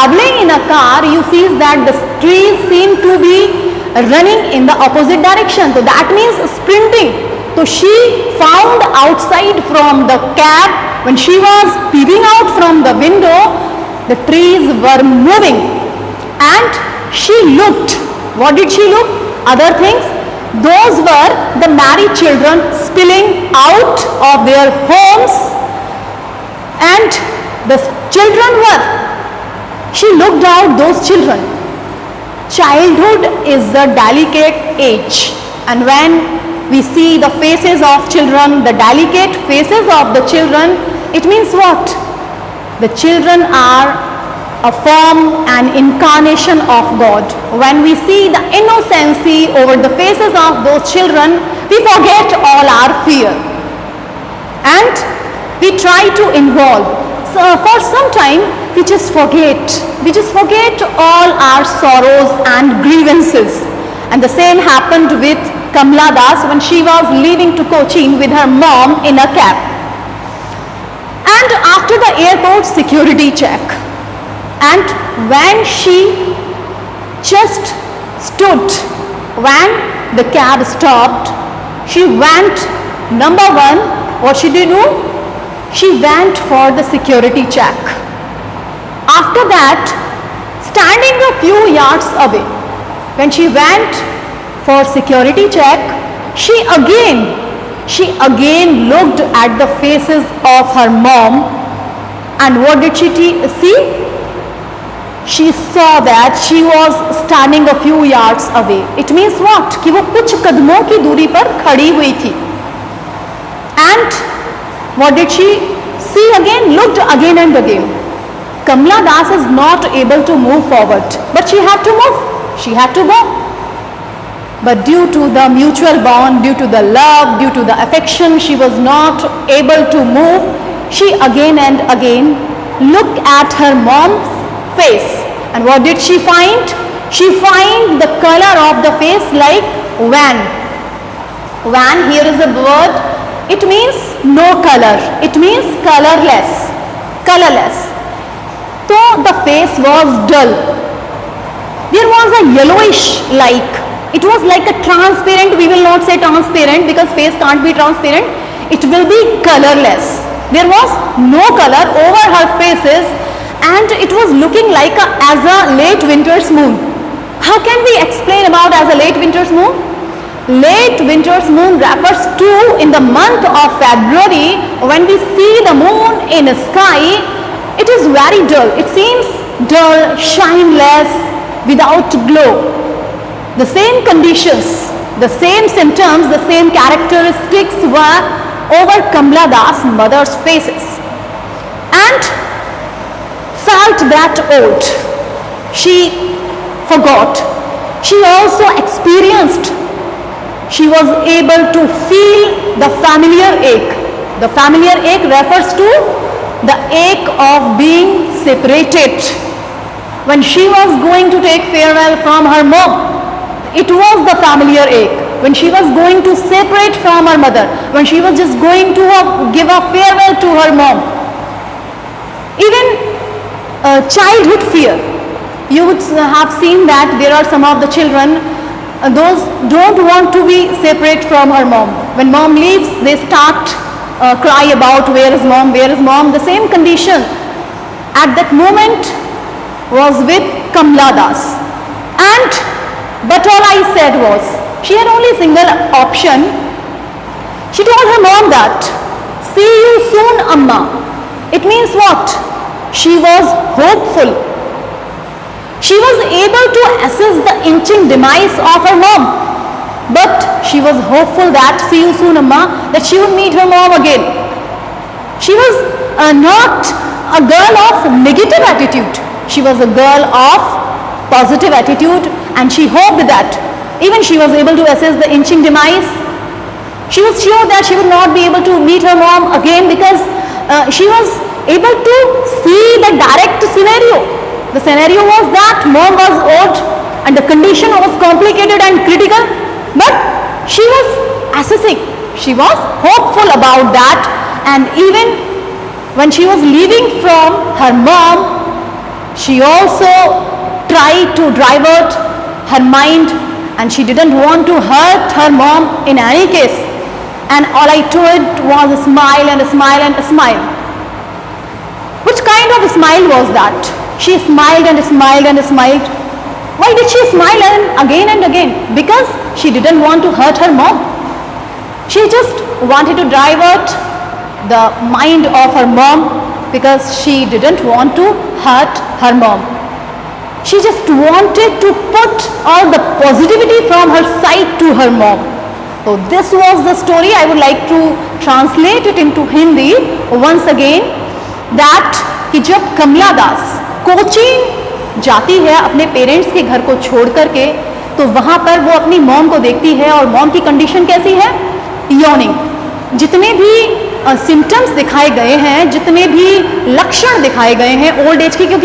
traveling in a car, you see that the trees seem to be running in the opposite direction. So that means sprinting. So she found outside from the cab, when she was peeping out from the window, the trees were moving. And she looked. What did she look? Other things. Those were the married children spilling out of their homes. And the children were. She looked out those children. Childhood is a delicate age. And when we see the faces of children, the delicate faces of the children, it means what? The children are a form and incarnation of God. When we see the innocency over the faces of those children, we forget all our fear. And we try to involve. So for some time, we just forget. We just forget all our sorrows and grievances. And the same happened with Kamla Das when she was leaving to Cochin with her mom in a cab. And after the airport security check, and when she just stood, when the cab stopped, she went, number one, what she did do? She went for the security check. After that, standing a few yards away, when she went for security check, she again looked at the faces of her mom, and what did she see? She saw that she was standing a few yards away. It means what? कि वो कुछ कदमों की दूरी पर खड़ी हुई थी. And what did she see again? Looked again and again. Kamla Das is not able to move forward, but she had to move. She had to go. But due to the mutual bond, due to the love, due to the affection, she was not able to move. She again and again looked at her mom's face. And what did she find? She find the color of the face like van. Van, here is a word. It means no color. It means colorless. Colorless. So the face was dull. There was a yellowish like. It was like a transparent, we will not say transparent because face can't be transparent. It will be colorless. There was no color over her faces, and it was looking like as a late winter's moon. How can we explain about as a late winter's moon? Late winter's moon refers to in the month of February when we see the moon in the sky. It is very dull. It seems dull, shineless, without glow. The same conditions, the same symptoms, the same characteristics were over Kamla Das' mother's faces. And felt that old. She forgot. She also experienced. She was able to feel the familiar ache. The familiar ache refers to the ache of being separated. When she was going to take farewell from her mom, it was the familiar ache. When she was going to separate from her mother, when she was just going to give a farewell to her mom. Even childhood fear. You would have seen that there are some of the children, those don't want to be separate from her mom. When mom leaves, they start cry about where is mom, where is mom. The same condition at that moment was with Kamla Das. But all I said was, she had only a single option. She told her mom that, see you soon, Amma. It means what? She was hopeful. She was able to assess the inching demise of her mom. But she was hopeful that, see you soon, Amma, that she would meet her mom again. She was not a girl of negative attitude. She was a girl of positive attitude, and she hoped that even she was able to assess the inching demise. She was sure that she would not be able to meet her mom again because she was able to see the direct scenario. The scenario was that mom was old and the condition was complicated and critical, but she was assessing. She was hopeful about that, and even when she was leaving from her mom, She also tried to divert her mind, and she didn't want to hurt her mom in any case. And all I did was a smile and a smile and a smile. Which kind of a smile was that? She smiled and smiled and smiled. Why did she smile again and again? Because she didn't want to hurt her mom. She just wanted to divert the mind of her mom because she didn't want to hurt her mom. She just wanted to put all the positivity from her side to her mom. So this was the story. I would like to translate it into Hindi once again. That कि जब कमला दास coaching जाती है अपने parents के घर को छोड़ करके, तो वहाँ पर वो अपनी मॉम को देखती है और मॉम की कंडीशन कैसी है? यॉर्निंग। जितने भी सिम्टम्स दिखाए गए हैं, जितने भी लक्षण दिखाए गए हैं ओल्ड एज की, क्योंकि